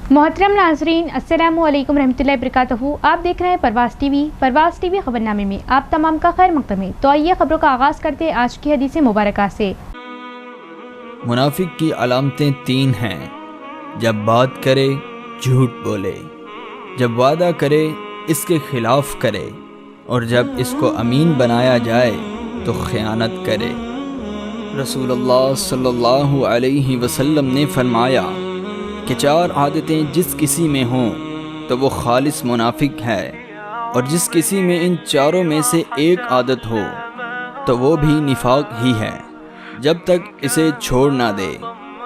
मोहतरम नाजरीन, अस्सलामु अलैकुम रहमतुल्लाहि वबरकातुहू। आप देख रहे हैं परवाज़ टीवी खबरनामे में आप तमाम का खैर मक़दम है। तो आइए खबरों का आगाज़ करते हैं आज की हदीस मुबारका से। मुनाफिक की अलामतें 3 हैं। जब बात करे झूठ बोले, जब वादा करे इसके खिलाफ करे, और जब इसको अमीन बनाया जाए तो खयानत करे। रसूलुल्लाह सल्लल्लाहु अलैहि वसल्लम ने फरमाया कि 4 आदतें जिस किसी में हों तो वो खालिस मुनाफिक है, और जिस किसी में इन चारों में से एक आदत हो तो वो भी निफाक ही है जब तक इसे छोड़ ना दे।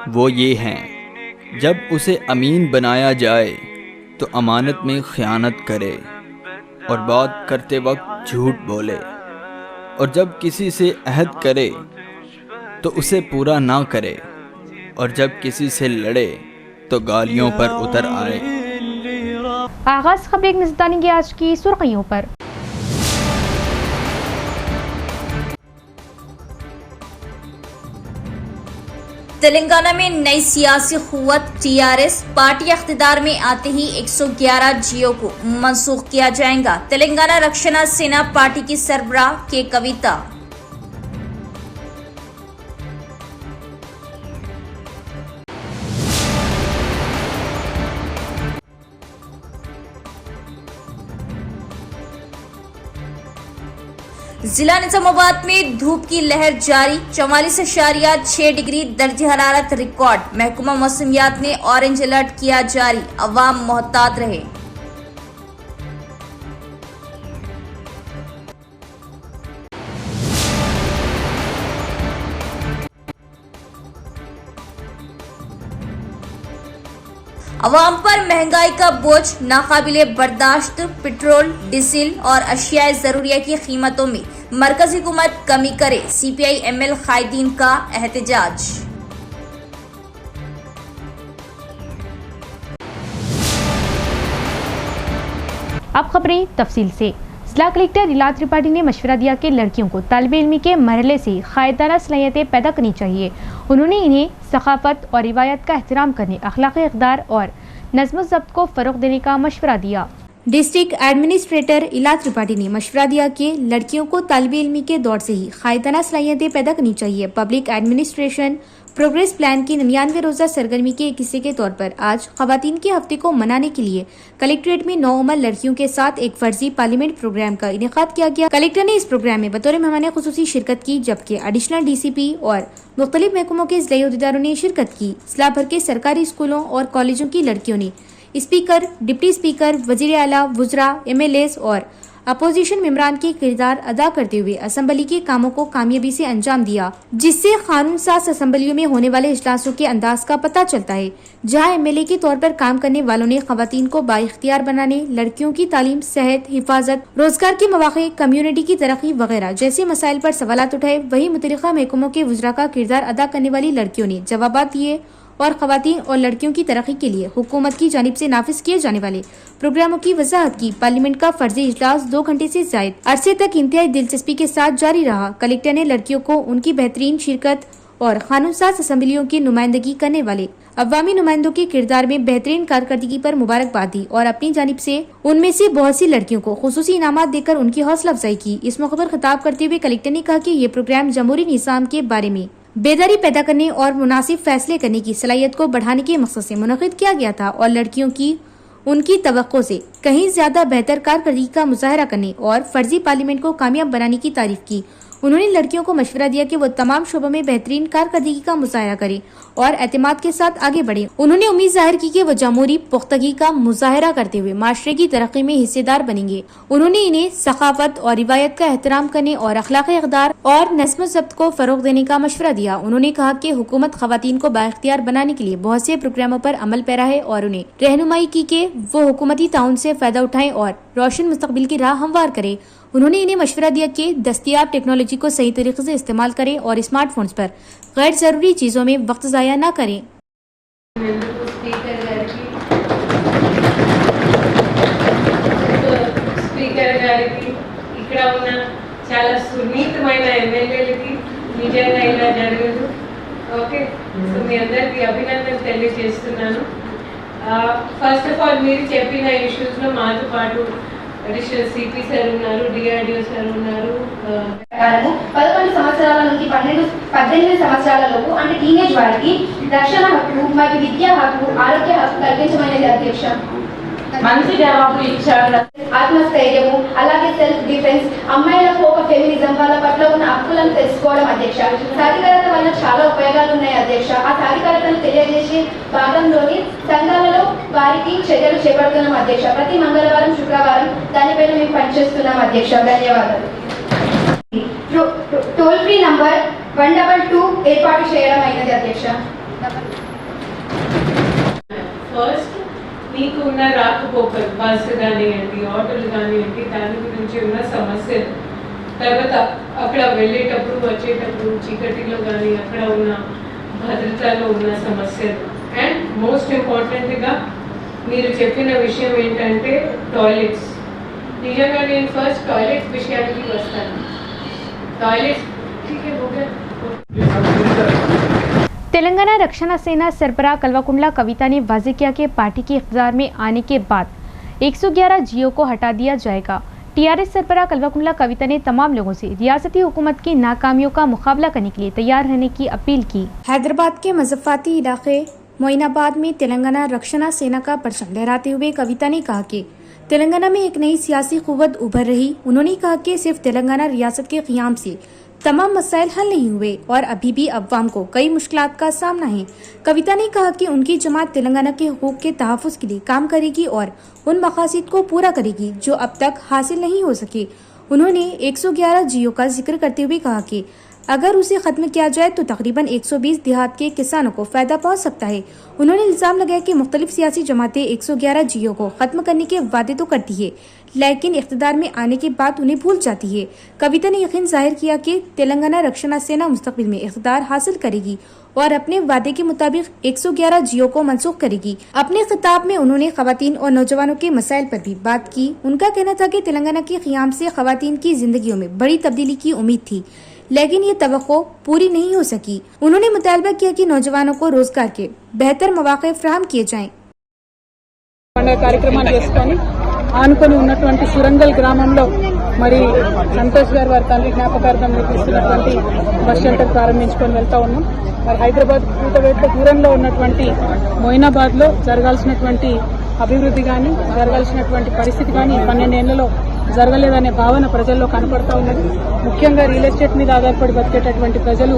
वो ये हैं, जब उसे अमीन बनाया जाए तो अमानत में खयानत करे, और बात करते वक्त झूठ बोले, और जब किसी से अहद करे तो उसे पूरा ना करे, और जब किसी से लड़े तो गालियों पर उतर आए। आगाज़ खबर एक नजर डालेंगे आज की सुर्खियों पर। तेलंगाना में नई सियासी कुव्वत टीआरएस पार्टी इख्तिदार में आते ही 111 जियो को मनसूख किया जाएगा। तेलंगाना रक्षणा सेना पार्टी की सरबराह के कविता। जिला निजामाबाद में धूप की लहर जारी, 44.6 डिग्री दर्ज हरारत रिकॉर्ड। महकमा मौसमियात ने ऑरेंज अलर्ट किया जारी, अवाम मोहतात रहे। अवाम पर महंगाई का बोझ नाकाबिले बर्दाश्त। पेट्रोल, डीजल और अशियाए जरूरिया की कीमतों में मरकजी हुकूमत कमी करे। सीपीआई एमएल कायदीन का एहतजाज। अब खबरें तफसील से। जिला कलेक्टर इला त्रिपाठी ने मशवरा दिया कि लड़कियों को तालिब इल्मी के मरहले से कायदाना सलाहियतें पैदा करनी चाहिए। उन्होंने इन्हें सखाफत और रिवायत का एहतराम करने, अखलाकी इक़दार और नज़्म व ज़ब्त को फ़रोग़ देने का मशवरा दिया। डिस्ट्रिक्ट एडमिनिस्ट्रेटर इला त्रिपाठी ने मशवरा दिया कि लड़कियों को तालिब इल्मी के दौर से ही कायदाना सलाहियतें पैदा करनी चाहिए। पब्लिक एडमिनिस्ट्रेशन प्रोग्रेस प्लान की 99वें रोजा सरगर्मी के एक हिस्से के तौर पर आज खवातीन के हफ्ते को मनाने के लिए कलेक्ट्रेट में 9 उम्र लड़कियों के साथ एक फर्जी पार्लियामेंट प्रोग्राम का इनेकाद किया गया। कलेक्टर ने इस प्रोग्राम में बतौर मेहमान खुसूसी शिरकत की, जबकि एडिशनल डीसीपी और मुख्तलिफ महकमों के ज़िला अहदेदारों ने शिरकत की। जिला भर के सरकारी स्कूलों और कॉलेजों की लड़कियों ने स्पीकर, डिप्टी स्पीकर, वजीर आला, वुज़रा, एमएलएस और अपोजिशन मेंबरान के किरदार अदा करते हुए असम्बली के कामों को कामयाबी से अंजाम दिया, जिससे कानून साज असम्बलियों में होने वाले इजलासों के अंदाज का पता चलता है। जहां एमएलए के तौर पर काम करने वालों ने खवातीन को बाइख्तियार बनाने, लड़कियों की तालीम, सेहत, हिफाजत, रोजगार के मौके, कम्युनिटी की तरक्की वगैरह जैसे मसाइल पर सवालात उठाए। वही मुतल्लिका महकमों के वुज़रा का किरदार अदा करने वाली लड़कियों ने जवाबात दिए और खवातीन और लड़कियों की तरक्की के लिए हुकूमत की जानिब से नाफिज किए जाने वाले प्रोग्रामों की वजाहत की। पार्लियामेंट का फर्जी इजलास 2 घंटे से ज्यादा अरसे तक इंतहाई दिलचस्पी के साथ जारी रहा। कलेक्टर ने लड़कियों को उनकी बेहतरीन शिरकत और कानून साज असम्बलियों की नुमाइंदगी करने वाले अवामी नुमाइंदों के किरदार में बेहतरीन कारकर्दगी पर मुबारकबाद दी और अपनी जानिब से उनमें से बहुत सी लड़कियों को खुसूसी इनामात देकर उनकी हौसला अफजाई की। इस मौके पर खिताब करते हुए कलेक्टर ने कहा कि ये प्रोग्राम जमहूरी निज़ाम के बारे में बेदारी पैदा करने और मुनासिब फैसले करने की सलाहियत को बढ़ाने के मकसद से मुनक़िद किया गया था, और लड़कियों की उनकी तवक्को से कहीं ज्यादा बेहतर कारकर्दगी का मुजाहरा करने और फर्जी पार्लियामेंट को कामयाब बनाने की तारीफ की। उन्होंने लड़कियों को मशवरा दिया कि वो तमाम शोबों में बेहतरीन कारकर्दगी का मुजाहरा करें और एतमाद के साथ आगे बढ़े। उन्होंने उम्मीद जाहिर की कि वो जमहूरी पुख्तगी का मुजाहरा करते हुए माशरे की तरक्की में हिस्सेदार बनेंगे। उन्होंने इन्हें सखाफत और रिवायत का एहतराम करने और अखलाकी इक़दार और नज़्म ज़ब्त को फ़रोग़ देने का मशवरा दिया। उन्होंने कहा कि हुकूमत खवातीन को बाइख्तियार बनाने के लिए बहुत से प्रोग्रामों पर अमल पैरा है और उन्हें रहनुमाई की कि वो हुकूमती ताउन से फ़ायदा उठाएं और रोशन मुस्तक़बिल की राह हमवार करें। उन्होंने इन्हें मशवरा दिया कि दस्तयाब टेक्नोलॉजी को सही तरीके से इस्तेमाल करें और स्मार्टफोन्स पर गैर जरूरी चीजों में वक्त ज़ाया न करें। స్పీకర్ గారికి ఇక్కడ ఉన్న చాలా సున్నితమైన ఎమ్మెల్యేలకి నిజంగా ఇలా జరగదు. ఓకే, సో మీ అందరికీ అభినందనలు తెలియజేస్తున్నాను. ఫస్ట్ ఆఫ్ ఆల్ మీరు చెప్పిన ఇష్యూస్లో మాతో పాటు అడిషనల్ సిపి సార్ ఉన్నారు, డిఆర్డిఓ సార్ ఉన్నారు. 11 సంవత్సరాల నుంచి 18 సంవత్సరాల లోపు అంటే టీనేజ్ వారికి రక్షణ హక్కు మరియు విద్యా హక్కు, ఆరోగ్య హక్కు కల్పించమైనది అధ్యక్ష. మంచి జవాబు ఇచ్చారు. ఆత్మస్థైర్యము, అలాగే సెల్ఫ్ డిఫెన్స్, అమ్మాయిలకు ఒక ఫెమినిజం, వాళ్ళ పట్ల ఉన్న హక్కులను తెలుసుకోవడం అధ్యక్ష. సాధికారత వల్ల చాలా ఉపయోగాలు ఉన్నాయి అధ్యక్ష. ఆ సాధికారతను తెలియజేసే భాగంలోని సంఘాలలో వారికి చర్యలు చేపడుతున్నాం అధ్యక్ష. ప్రతి మంగళవారం, శుక్రవారం దానిపైన మేము పనిచేస్తున్నాం అధ్యక్ష. ధన్యవాదాలు. టోల్ ఫ్రీ నంబర్ 122 ఏర్పాటు చేయడం అయినది అధ్యక్ష. ఫస్ట్ మీకు ఉన్న రాకపోకలు, బస్సు కానివ్వండి, ఆటోలు కానివ్వండి, దాని గురించి ఉన్న సమస్యలు, తర్వాత అక్కడ వెళ్ళేటప్పుడు వచ్చేటప్పుడు చీకటిలో కానీ అక్కడ ఉన్న భద్రతలో ఉన్న సమస్యలు, అండ్ మోస్ట్ ఇంపార్టెంట్గా మీరు చెప్పిన విషయం ఏంటంటే టాయిలెట్స్. నిజంగా నేను ఫస్ట్ టాయిలెట్స్ విషయానికి వస్తాను. టాయిలెట్స్ तेलंगाना रक्षणा सेना सरबराह कल्वाकुंडला कविता ने वाज़ेह किया कि पार्टी के इक़्तिदार में आने के बाद 111 जियो को हटा दिया जाएगा। टीआरएस सरबराह कल्वाकुंडला कविता ने तमाम लोगों से रियासती हुकूमत की नाकामियों का मुकाबला करने के लिए तैयार रहने की अपील की। हैदराबाद के मज़फ़ाती इलाके मोइनाबाद में तेलंगाना रक्षणा सेना का परचम लहराते हुए कविता ने कहा कि तेलंगाना में एक नई सियासी क़ुव्वत उभर रही। उन्होंने कहा कि सिर्फ तेलंगाना रियासत के क़ियाम से तमाम मसाइल हल नहीं हुए और अभी भी अवाम को कई मुश्किलात का सामना है। कविता ने कहा कि उनकी जमात तेलंगाना के हुकूक के तहफ़्फ़ुज़ के लिए काम करेगी और उन मक़ासिद को पूरा करेगी जो अब तक हासिल नहीं हो सके। उन्होंने 111 जियो का जिक्र करते हुए कहा कि अगर उसे ख़त्म किया जाए तो तकरीबन 120 देहात के किसानों को फ़ायदा पहुँच सकता है। उन्होंने इल्ज़ाम लगाया कि मुख्तलिफ सियासी जमातें 111 जियो को ख़त्म करने के वादे तो करती है लेकिन इक़्तिदार में आने के बाद उन्हें भूल जाती है। कविता ने यकीन जाहिर किया कि तेलंगाना रक्षणा सेना मुस्तक़बिल में इक़्तिदार हासिल करेगी और अपने वादे के मुताबिक 111 जियो को मनसूख करेगी। अपने खिताब में उन्होंने ख़वातीन और नौजवानों के मसाइल पर भी बात की। उनका कहना था कि तेलंगाना के क़ियाम से ख़वातीन की ज़िंदगियों में बड़ी तब्दीली की उम्मीद थी लेकिन ये तवक्को पूरी नहीं हो सकी। उन्होंने मुतालबा किया कि नौजवानों को रोजगार के बेहतर मौक़े फराहम किए जाएं। కార్యక్రమాలు చేసుకొని ఆనుకొని ఉన్నటువంటి సురంగల్ గ్రామంలో మరి సంతోష్ గారు వారి తండ్రి జ్ఞాపకార్థం నిర్మిస్తున్నటువంటి బస్ షెల్టర్ ప్రారంభించుకొని వెళ్తా ఉన్నాం. మరి హైదరాబాద్ కూటవేట్ల దూరంలో ఉన్నటువంటి మొయినాబాద్లో జరగాల్సినటువంటి అభివృద్ధి కానీ జరగాల్సినటువంటి పరిస్థితి కానీ 12 ఏళ్లలో జరగలేదనే భావన ప్రజల్లో కనపడతా ఉన్నది. ముఖ్యంగా రియల్ ఎస్టేట్ మీద ఆధారపడి బతికేటటువంటి ప్రజలు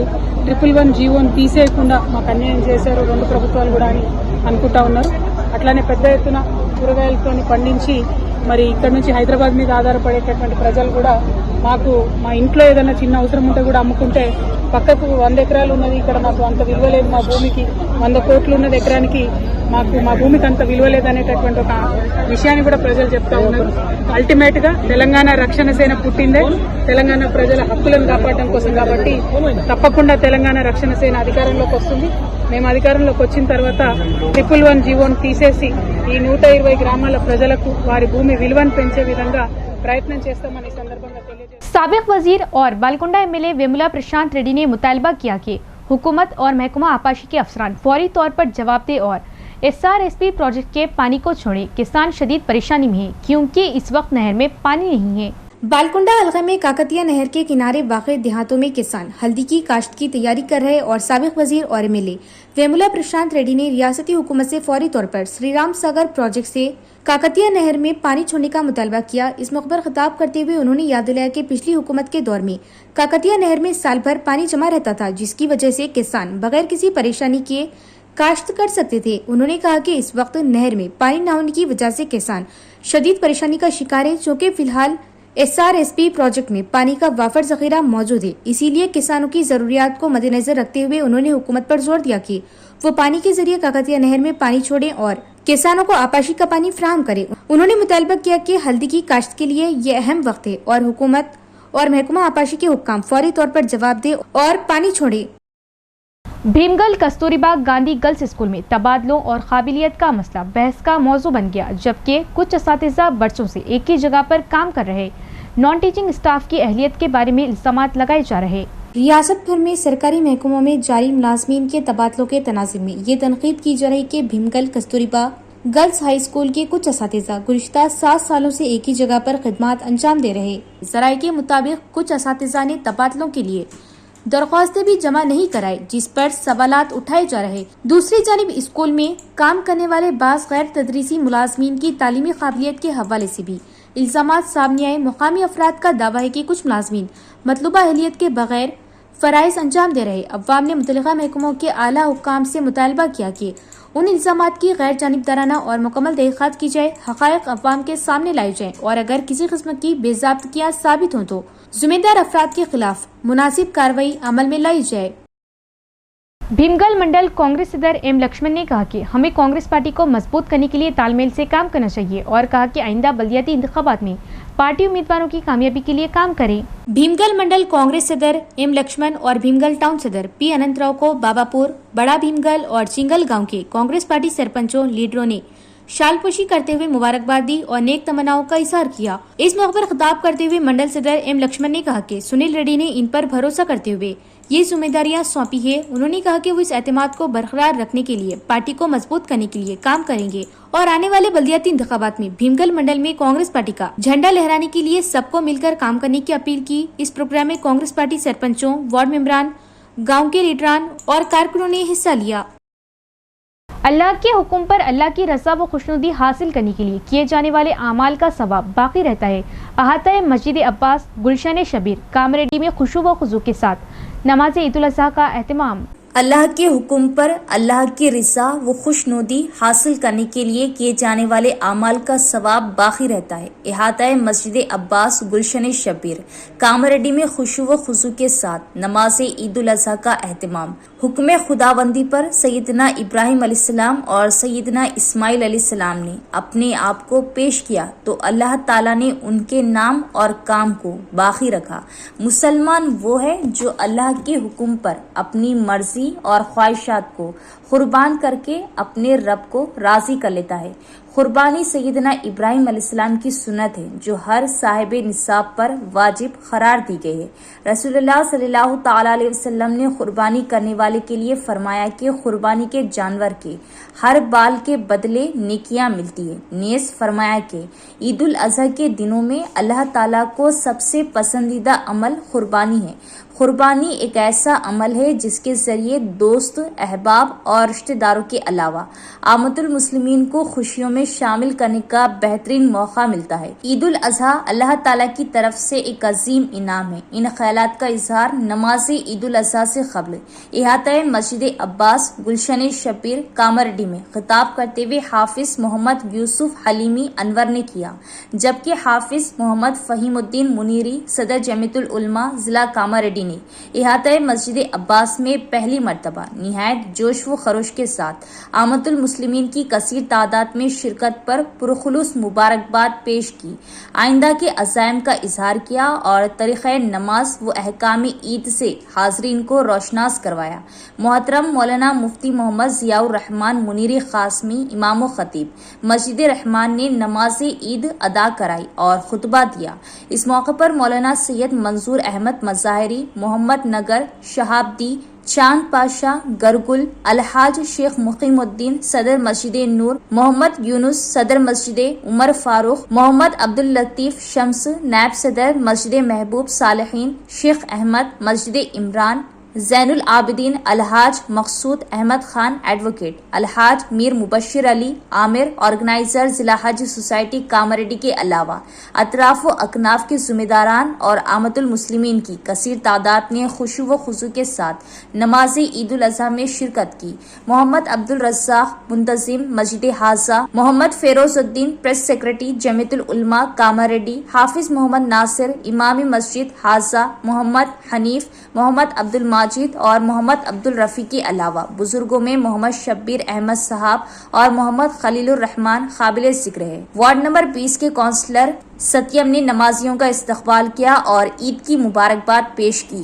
111 జీవోను తీసేయకుండా మాకు అన్యాయం చేశారు 2 ప్రభుత్వాలు కూడా అని అనుకుంటా ఉన్నారు. అట్లానే పెద్ద ఎత్తున కూరగాయలతో పండించి మరి ఇక్కడ నుంచి హైదరాబాద్ మీద ఆధారపడేటటువంటి ప్రజలు కూడా మాకు మా ఇంట్లో ఏదైనా చిన్న అవసరం ఉంటే కూడా అమ్ముకుంటే పక్కకు 100 ఎకరాలు ఉన్నది, ఇక్కడ మాకు అంత విలువ లేదు, మా భూమికి 100 కోట్లు ఉన్నది ఎకరానికి, మాకు మా భూమికి అంత విలువ లేదనేటటువంటి ఒక విషయాన్ని కూడా ప్రజలు చెప్తా ఉన్నారు. అల్టిమేట్ గా తెలంగాణ రక్షణ సేన పుట్టిందే తెలంగాణ ప్రజల హక్కులను కాపాడడం కోసం కాబట్టి తప్పకుండా తెలంగాణ రక్షణ సేన అధికారంలోకి వస్తుంది. మేము అధికారంలోకి వచ్చిన తర్వాత 111 జీవోను తీసేసి ఈ 120 గ్రామాల ప్రజలకు వారి భూమి విలువను పెంచే విధంగా ప్రయత్నం చేస్తామని సందర్భంగా తెలియజేస్తాం. साबिक वजीर और बालकुंडा एमएलए वेमुला प्रशांत रेड्डी ने मुतालबा किया कि हुकूमत और महकमा आपाशी के अफसरान फौरी तौर पर जवाब दे और SRSP प्रोजेक्ट के पानी को छोड़े। किसान शदीद परेशानी में है क्योंकि इस वक्त नहर में पानी नहीं है। बालकुंडा हलका में काकतिया नहर के किनारे वाक़े देहातों में किसान हल्दी की काश्त की तैयारी कर रहे और साबिक वजीर और एमएलए वेमुला प्रशांत रेड्डी ने रियासती हुकूमत से फौरी तौर पर श्रीराम सागर प्रोजेक्ट से काकतिया नहर में पानी छोड़ने का मुतालबा किया। इस मौके पर खिताब करते हुए उन्होंने याद दिलाया कि पिछली हुकूमत के दौर में काकतिया नहर में साल भर पानी जमा रहता था जिसकी वजह से किसान बगैर किसी परेशानी के काश्त कर सकते थे। उन्होंने कहा कि इस वक्त नहर में पानी न होने की वजह से किसान शदीद परेशानी का शिकार है, जो कि फिलहाल SRSP प्रोजेक्ट में पानी का वाफर जखीरा मौजूद है। इसीलिए किसानों की जरूरियात को मद्देनजर रखते हुए उन्होंने हुकूमत पर जोर दिया कि वो पानी के जरिए काकतिया नहर में पानी छोड़े और किसानों को आपाशी का पानी फराहम करे। उन्होंने मुतालबा किया कि हल्दी की काश्त के लिए ये अहम वक्त है और हुकूमत और महकमा आपाशी के हुक्काम फौरी तौर पर जवाब दे और पानी छोड़े। भीमगल कस्तूरीबा गांधी गर्ल्स स्कूल में तबादलों और काबिलियत का मसला बहस का मौजू बन गया, जबकि कुछ असातिज़ा बरसों से एक ही जगह पर काम कर रहे नॉन टीचिंग स्टाफ की अहलियत के बारे में इल्ज़ामात लगाए जा रहे। रियासत भर में सरकारी महकमों में जारी मुलाजमीन के तबादलों के तनाज़ुर में ये तनकीद की जा रही कि भीमगल कस्तूरीबा गर्ल्स हाई स्कूल के कुछ असातिज़ा गुज़िश्ता 7 सालों से एक ही जगह पर खिदमत अंजाम दे रहे। ज़राए के मुताबिक कुछ असातिज़ा ने तबादलों के लिए दरख्वास्तें भी जमा नहीं कराई, जिस पर सवालात उठाए जा रहे। दूसरी जानिब स्कूल में काम करने वाले बाज़ गैर तदरीसी मुलाजमीन की तालीमी काबिलियत के हवाले से भी इल्ज़ामात सामने आए। मुकामी अफराद का दावा है कि कुछ मुलाजमीन मतलूबा अहलियत के बगैर फ़राइज़ अंजाम दे रहे। अवाम ने मुतल्लिक़ा महकमों के आला हुक्काम से मुतालबा किया कि उन इल्ज़ामात की गैर जानिबदाराना और मुकम्मल तहक़ीक़ात की जाए, हक़ाइक़ अवाम के सामने लाई जाए और अगर किसी किस्म की बेज़ाब्तगियाँ साबित हों तो ज़िम्मेदार अफराद के खिलाफ मुनासिब कार्रवाई अमल में लाई जाए। भीमगल मंडल कांग्रेस सदर एम लक्ष्मण ने कहा कि हमें कांग्रेस पार्टी को मजबूत करने के लिए तालमेल से काम करना चाहिए और कहा कि आइंदा बल्दियाती इंतखाबात में पार्टी उम्मीदवारों की कामयाबी के लिए काम करे। भीमगल मंडल कांग्रेस सदर एम लक्ष्मण और भीमगल टाउन सदर पी अनंतराव को बाबापुर, बड़ा भीमगल और चिंगल गांव के कांग्रेस पार्टी सरपंचों लीडरों ने शालपोशी करते हुए मुबारकबाद दी और नेक तमन्नाओं का इजहार किया। इस मौके पर खिताब करते हुए मंडल सदर एम लक्ष्मण ने कहा कि सुनील रेड्डी ने इन पर भरोसा करते हुए ये जिम्मेदारियां सौंपी है। उन्होंने कहा कि वो इस एतमाद को बरकरार रखने के लिए पार्टी को मजबूत करने के लिए काम करेंगे और आने वाले बल्दियाती इंतखाबात में भीमगल मंडल में कांग्रेस पार्टी का झंडा लहराने के लिए सबको मिलकर काम करने की अपील की। इस प्रोग्राम में कांग्रेस पार्टी सरपंचों, वार्ड मेंबरान, गाँव के लीडरान और कारकुनों ने हिस्सा लिया। अल्लाह के हुक्म पर अल्लाह की रज़ा व खुशनुदी हासिल करने के लिए किए जाने वाले आमाल का सवाब बाकी रहता है। अहाता मस्जिद अब्बास गुलशन शबीर कामरेड्डी में खुशू व खुजू के साथ नमाज ईद उल अज़हा का एहतमाम। अल्लाह के हुक्म पर अल्लाह की रिज़ा व खुशनुदी हासिल करने के लिए किए जाने वाले आमाल का सवाब बाकी रहता है। इहाता मस्जिद अब्बास गुलशन शबीर कामरेड्डी में खुशू व खुशू के साथ नमाज ईद उल अज़हा का एहतमाम। हुक्म खुदाबंदी पर सैयदना इब्राहिम अलैहिस्सलाम और सैयदना इस्माइल अलैहिस्सलाम ने अपने आप को पेश किया तो अल्लाह ताला ने उनके नाम और काम को बाकी रखा। मुसलमान वो है जो अल्लाह के हुक्म पर अपनी मर्जी और ख्वाहिशात को कुर्बान करके अपने रब को राजी कर लेता है। कुर्बानी सैयदना इब्राहिम अलैहिस्सलाम की सुन्नत है जो हर साहिब निसाब पर वाजिब करार दी गई है। रसूलुल्लाह सल्लल्लाहु ताला अलैहि वसल्लम ने कुर्बानी करने वाले के लिए फरमाया कि कुर्बानी के जानवर के हर बाल के बदले नेकियां मिलती है। नेस फरमाया कि ईद उल अज़हा के दिनों में अल्लाह ताला को सबसे पसंदीदा अमल कुर्बानी है। कुर्बानी एक ऐसा अमल है जिसके जरिए दोस्त, अहबाब और रिश्तेदारों के अलावा आमतुल मुस्लिमीन को खुशियों में शामिल करने का बेहतरीन मौका मिलता है। ईद उल अज़हा अल्लाह ताला की तरफ से एक अजीम इनाम है। इन ख्यालात का इजहार नमाज ईद उल अज़हा से क़ब्ल इहाता मस्जिद अब्बास गुलशन शबीर कामरेड्डी में खिताब करते हुए हाफिज मोहम्मद यूसुफ हलीमी अनवर ने किया, जबकि हाफिज मोहम्मद फहीमुद्दीन मुनीरी सदर जमीयतुल उलमा जिला कामरेड्डी ने इहाता मस्जिद अब्बास में पहली मर्तबा निहायत जोश व खरोश के साथ आमतुल मुस्लिमीन की कसीर तादाद में शिरकत पर पुरखुलूस मुबारकबाद पेश की, आइंदा के अज़ाइम का इजहार किया और तरीक़े नमाज व अहकाम ईद से हाज़रीन को रोशनास करवाया। मोहतरम मौलाना मुफ्ती मोहम्मद ज़ियाउर रहमान मुनीरी क़ासमी इमाम व खतीब मस्जिद रहमान ने नमाज ईद अदा कराई और खुतबा दिया। इस मौके पर मौलाना सैयद मंजूर अहमद मज़ाहिरी मोहम्मद नगर शहाबदी चांद पाशा गरगुल अलहाज शेख मुकीमुद्दीन सदर मस्जिद नूर मोहम्मद यूनुस सदर मस्जिद उमर फारूक मोहम्मद अब्दुल लतीफ शम्स नायब सदर मस्जिद महबूब सालेहीन शेख अहमद मस्जिद इमरान ज़ैनुल आबिदीन अलहाज मकसूद अहमद खान एडवोकेट अलहाज मीर मुबशिर अली आमिर ऑर्गेनाइजर जिला हज सोसाइटी कामरेड्डी के अलावा अतराफ व अकनाफ के ज़िम्मेदारान और आमतुल मुस्लिमीन की कसीर तादाद ने खुशू व खुशू के साथ नमाज ईद उल अज़हा में शिरकत की। मोहम्मद अब्दुल रज़्ज़ाक मुंतज़िम मस्जिद हाजा मोहम्मद फेरोजुद्दीन प्रेस सेक्रेटरी जमीयतुल उलमा कामरेड्डी हाफिज मोहम्मद नासिर इमामी मस्जिद हाजा मोहम्मद हनीफ मोहम्मद अब्दुल माजिद और मोहम्मद अब्दुल रफ़ी के अलावा बुजुर्गों में मोहम्मद शब्बीर अहमद साहब और मोहम्मद खलीलुर रहमान काबिल जिक्र है। वार्ड नंबर 20 के काउंसलर सत्यम ने नमाजियों का इस्तकबाल किया और ईद की मुबारकबाद पेश की।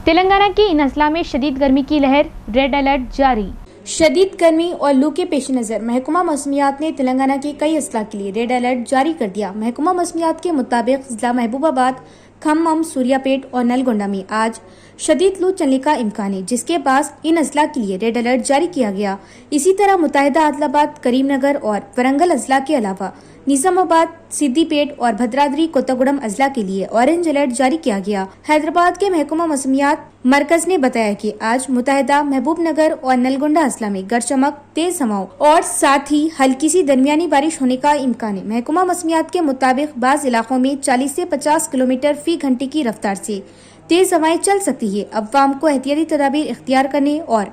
तेलंगाना के इन अजला में शदीद गर्मी की लहर, रेड अलर्ट जारी। शदीद गर्मी और लू के पेश नज़र महकमा मौसमियात ने तेलंगाना के कई अजला के लिए रेड अलर्ट जारी कर दिया। महकमा मौसमियात के मुताबिक जिला महबूबाबाद, खम्मम, सूर्यापेट और नलगोंडा में आज शदीद लू चलने का इम्कान है, जिसके बाद इन अजला के लिए रेड अलर्ट जारी किया गया। इसी तरह मुत्तहिदा आदिलाबाद, करीमनगर और वरंगल अजला के अलावा निजामाबाद, सिद्दीपेट और भद्राद्री कोत्तागुड़म अजला के लिए ऑरेंज अलर्ट जारी किया गया। हैदराबाद के महकमा मौसमियात मरकज ने बताया कि आज मुत्तहिदा महबूबनगर और नलगोंडा अजला में गरज चमक, तेज हवाओं और साथ ही हल्की सी दरमियानी बारिश होने का इम्कान है। महकमा मौसमियात के मुताबिक बाज इलाकों में 40 से 50 किलोमीटर फी घंटे की रफ्तार से तेज हवाएं चल सकती है। अवाम को एहतियाती तदाबीर इख्तियार करने और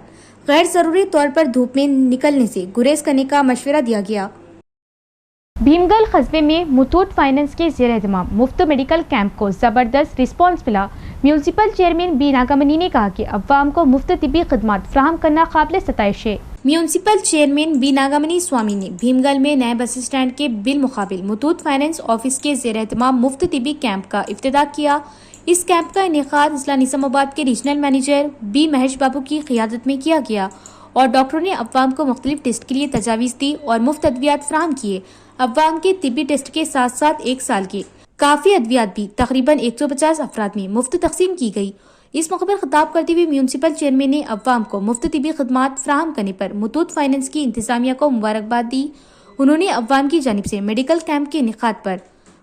गैर जरूरी तौर पर धूप में निकलने से गुरेज करने का मशवरा दिया गया। भीमगल कस्बे में मुथूट फाइनेंस के ज़ेर एहतमाम मुफ्त मेडिकल कैंप को ज़बरदस्त रिस्पॉन्स मिला। म्यूनसिपल चेयरमैन बी नागमनी ने कहा कि अवाम को मुफ्त तिब्बी खदमात फ्राहम करना काबिल सताइश है। म्यूनसिपल चेयरमैन बी नागमनी स्वामी ने भीमगल में नए बस स्टैंड के बिल मुकाबिल मुथूट फाइनेंस ऑफिस के ज़ेर एहतमाम मुफ्त तिब्बी कैंप का इफ्तिताह किया। इस कैंप का इनेकाद जिला निजामाबाद के रीजनल मैनेजर बी महेश बाबू की क़ियादत में किया गया और डॉक्टरों ने अवाम को मुख्तलिफ टेस्ट के लिए तजावीज़ दी और मुफ्त अद्वियात फ्राहम किए। अवाम के तिब्बी टेस्ट के साथ साथ 1 साल के काफ़ी अद्वियात भी तकरीबन 150 अफराद में मुफ्त तकसीम की गई। इस मौके पर खिताब करते हुए म्यूनसिपल चेयरमैन ने अवाम को मुफ्त तिब्बी खदमात फ्राहम करने पर मुथूट फाइनेंस की इंतजामिया को मुबारकबाद दी। उन्होंने अवाम की जानिब से मेडिकल कैंप के इनेकाद पर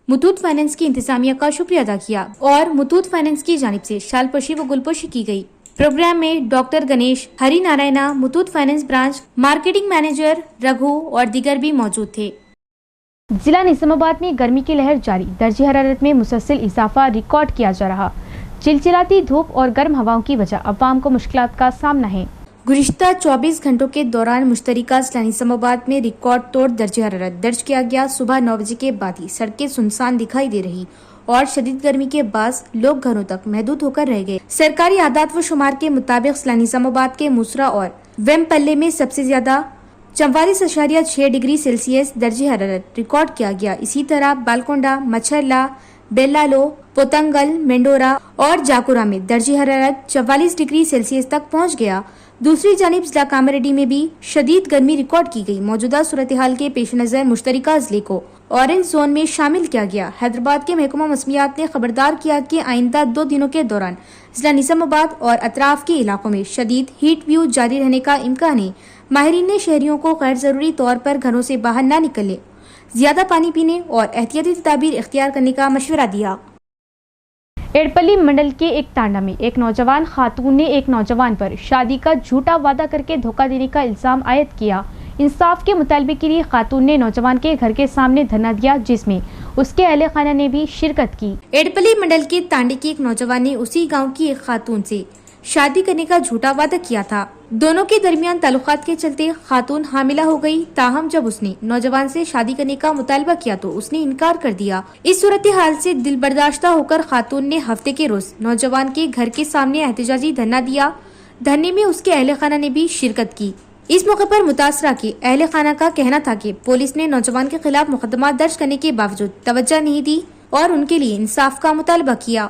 मुथूट फाइनेंस की इंतजामिया का शुक्रिया अदा किया और मुथूट फाइनेंस की जानिब से शालपोशी व गुलपोशी की गई। प्रोग्राम में doctor Ganesh, Hari Narayana, Muthoot finance branch marketing manager Raghu और दीगर भी मौजूद थे। जिला निजामाबाद में गर्मी की लहर जारी, दर्जे हरारत में मुसलसल इजाफा रिकॉर्ड किया जा रहा। चिलचिलाती धूप और गर्म हवाओं की वजह अवाम को मुश्किलात का सामना है। गुज़िश्ता 24 घंटों के दौरान मुश्तरिका जिला निजामाबाद में रिकॉर्ड तोड़ दर्जे हरारत दर्ज किया गया। सुबह 9 बजे के बाद ही सड़कें सुनसान दिखाई दे रही और शदीद गर्मी के बाद लोग घरों तक महदूद होकर रह गए। सरकारी आदात व शुमार के मुताबिक जिला निजामाबाद के मुसरा और वेमपल्ले में सबसे ज्यादा 44.6 डिग्री सेल्सियस दर्जे हरारत रिकॉर्ड किया गया। इसी तरह बालकोंडा, मच्छरला, बेल्लालो, पोतंगल, मेंडोरा और जाकुरा में दर्जे हरारत 44 डिग्री सेल्सियस तक पहुंच गया। दूसरी जानिब जिला कामारेड्डी में भी शदीद गर्मी रिकॉर्ड की गई। मौजूदा सूरत हाल के पेश नजर मुश्तरिका जिले को ऑरेंज जोन में शामिल किया गया। हैदराबाद के महकमा मौसमियात ने खबरदार किया कि आइंदा 2 दिनों के दौरान जिला निजामाबाद और अतराफ के इलाकों में शदीद हीट व्यू जारी रहने का इम्कान है। माहिरीन ने शहरियों को गैर जरूरी तौर पर घरों से बाहर न निकलने, ज्यादा पानी पीने और एहतियाती तदाबीर इख्तियार करने का मशवरा दिया। एड़पल्ली मंडल के एक तांडा में एक नौजवान खातून ने एक नौजवान पर शादी का झूठा वादा करके धोखा देने का इल्जाम आयद किया। इंसाफ के मुतालबे के लिए खातून ने नौजवान के घर के सामने धरना दिया, जिसमें उसके अहले खाना ने भी शिरकत की। एड़पल्ली मंडल के तांडे के एक नौजवान ने उसी गाँव की एक खातून से शादी करने का झूठा वादा किया था। दोनों के दरमियान ताल्लुकात के चलते खातून हामिला हो गई। ताहम जब उसने नौजवान से शादी करने का मुतालबा किया तो उसने इनकार कर दिया। इस सूरत हाल से दिल बर्दाश्ता होकर खातून ने हफ्ते के रोज नौजवान के घर के सामने एहतजाजी धरना दिया। धरने में उसके अहले खाना ने भी शिरकत की। इस मौके पर मुतासरा के अहले खाना का कहना था कि पुलिस ने नौजवान के खिलाफ मुकदमा दर्ज करने के बावजूद तवज्जो नहीं दी और उनके लिए इंसाफ का मुतालबा किया।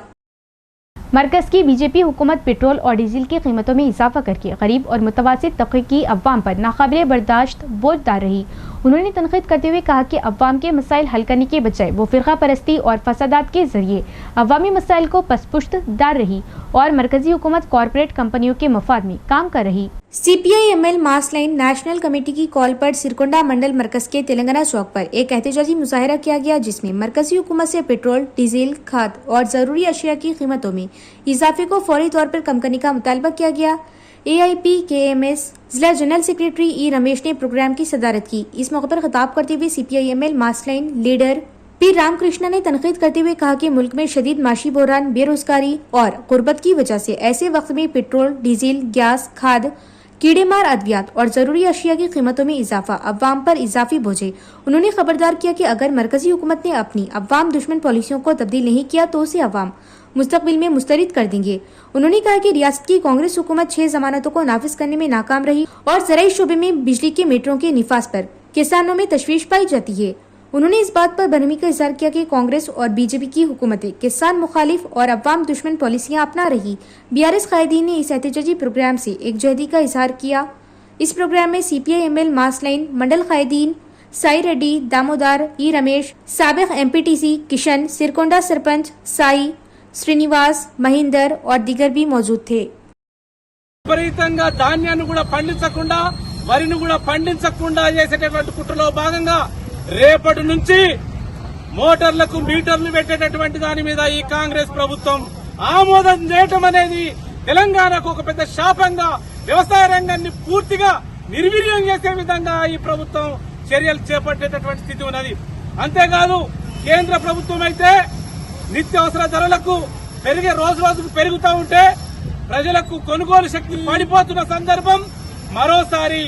मरकज की बीजेपी हुकूमत पेट्रोल और डीजल की कीमतों में इजाफा करके गरीब और मुतवासित तबके की अवाम पर नाकाबिले बर्दाश्त बोझ डाल रही। उन्होंने तनकीद करते हुए कहा कि अवाम के मसाइल हल करने के बजाय वो फिरका परस्ती और फसादात के जरिए अवामी मसाइल को पसपुश्त डाल रही और मरकजी हुकूमत कॉरपोरेट कंपनियों के मफाद में काम कर रही। CPI-ML mass line national committee की कॉल पर सिरकोंडा मंडल मरकज के तेलंगाना चौक पर एक एहतजाजी मुजाहरा किया गया, जिसमें मरकजी हुकूमत से पेट्रोल, डीजल, खाद और जरूरी अशिया की कीमतों में इजाफे को फौरी तौर पर कम करने का मुतालबा किया गया। AIPKMS जिला जनरल सेक्रेटरी ई रमेश ने प्रोग्राम की सदारत की। इस मौके पर खिताब करते हुए CPI-ML mass line leader P Ramakrishna ने तनकीद करते हुए कहा कि मुल्क में शदीद माशी बहरान, बेरोजगारी और गुर्बत की वजह से ऐसे वक्त में पेट्रोल, डीजल, गैस, खाद, कीड़ेमार अद्वियात और जरूरी अशिया की कीमतों में इजाफा अवाम पर इजाफी बोझे। उन्होंने खबरदार किया कि अगर मरकजी हुकूमत ने अपनी अवाम दुश्मन पॉलिसियों को तब्दील नहीं किया तो उसे अवाम मुस्तकबिल में मुस्तरद कर देंगे। उन्होंने कहा कि रियासत की कांग्रेस हुकूमत 6 जमानतों को नाफिज करने में नाकाम रही और ज़राई शोबे में बिजली के मीटरों के निफाज पर किसानों में तशवीश पाई जाती है। उन्होंने इस बात पर बरहमी का इजहार किया कि कांग्रेस और बीजेपी की हुकूमतें किसान मुखालिफ और अवाम दुश्मन पॉलिसियां अपना रही। BRS कायदीन ने इस एहतजाजी प्रोग्राम से एकजहती का इजहार किया। इस प्रोग्राम में CPI-ML मास लाइन मंडल कायदीन साई रेड्डी, दामोदर, ई रमेश, साबिक MPTC किशन, सिरकोंडा सरपंच साई, श्रीनिवास, महेंद्र और दीगर भी मौजूद थे। విపరీతంగా ధాన్యాన్ని కూడా పండించకుండా వరిని కూడా పండించకుండా చేసేటటువంటి కుట్రలో భాగంగా రేపటి నుంచి మోటార్లకు మీటర్లు పెట్టేటటువంటి దాని మీద ఈ కాంగ్రెస్ ప్రభుత్వం ఆమోదం చేయటం అనేది తెలంగాణకు ఒక పెద్ద శాపంగా, వ్యవసాయ రంగాన్ని పూర్తిగా నిర్వీర్యం చేసే విధంగా ఈ ప్రభుత్వం చర్యలు చేపట్టేటటువంటి స్థితి ఉన్నది. అంతేకాదు కేంద్ర ప్రభుత్వం అయితే నిత్యావసర ధరలకు రోజు రోజుకు పెరుగుతూ ఉంటే ప్రజలకు కొనుగోలు శక్తి పడిపోతున్న సందర్భం మరోసారి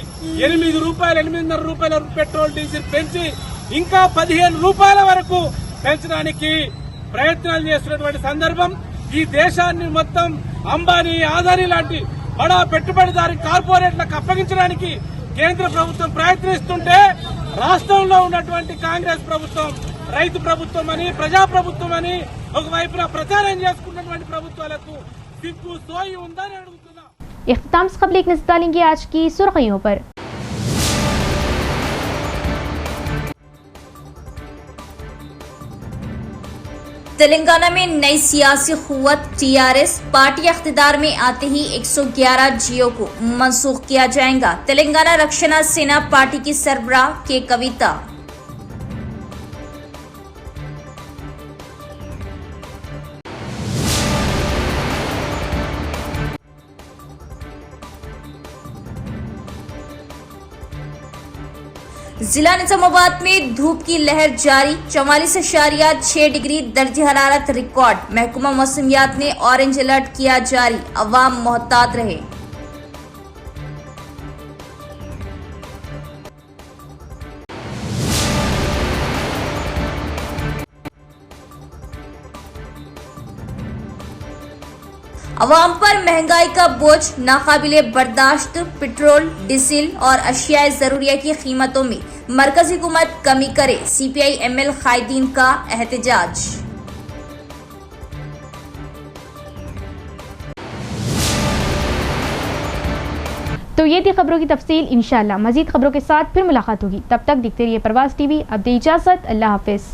8 రూపాయలు 8.5 రూపాయల పెట్రోల్ డీజిల్ పెంచి ఇంకా 15 రూపాయల వరకు పెంచడానికి ప్రయత్నాలు చేస్తున్నటువంటి సందర్భం. ఈ దేశాన్ని మొత్తం అంబానీ, ఆదానీ లాంటి బడా పెట్టుబడిదారి కార్పొరేట్లకు అప్పగించడానికి కేంద్ర ప్రభుత్వం ప్రయత్నిస్తుంటే రాష్ట్రంలో ఉన్నటువంటి కాంగ్రెస్ ప్రభుత్వం రైతు ప్రభుత్వం అని, ప్రజా ప్రభుత్వం అని ఒకవైపున ప్రచారం చేసుకున్నటువంటి ప్రభుత్వాలకు సిగ్గు సోయి ఉందని అడుగుతున్నా. इख्तिताम से कबल एक नज़र डालेंगे आज की सुर्खियों पर। तेलंगाना में नई सियासी कुव्वत टीआरएस पार्टी इख्तिदार में आते ही 111 जियो को मनसूख किया जाएगा। तेलंगाना रक्षणा सेना पार्टी की सरबराह के कविता। जिला निजामाबाद में धूप की लहर जारी, 44.6 डिग्री दर्ज हरारत रिकॉर्ड। महकमा मौसमियात ने ऑरेंज अलर्ट किया जारी, अवाम मोहतात रहे। अवाम पर महंगाई का बोझ नाकाबिले बर्दाश्त। पेट्रोल, डीजल और अशियाए जरूरिया की कीमतों में मरकजी हुकूमत कमी करे, सीपीआई एमएल कायदीन का एहतजाज। तो ये थी खबरों की तफसील। इंशाअल्लाह मजीद खबरों के साथ फिर मुलाकात होगी। तब तक देखते रहिए प्रवास टीवी। अब दे इजाजत, अल्लाह हाफिज।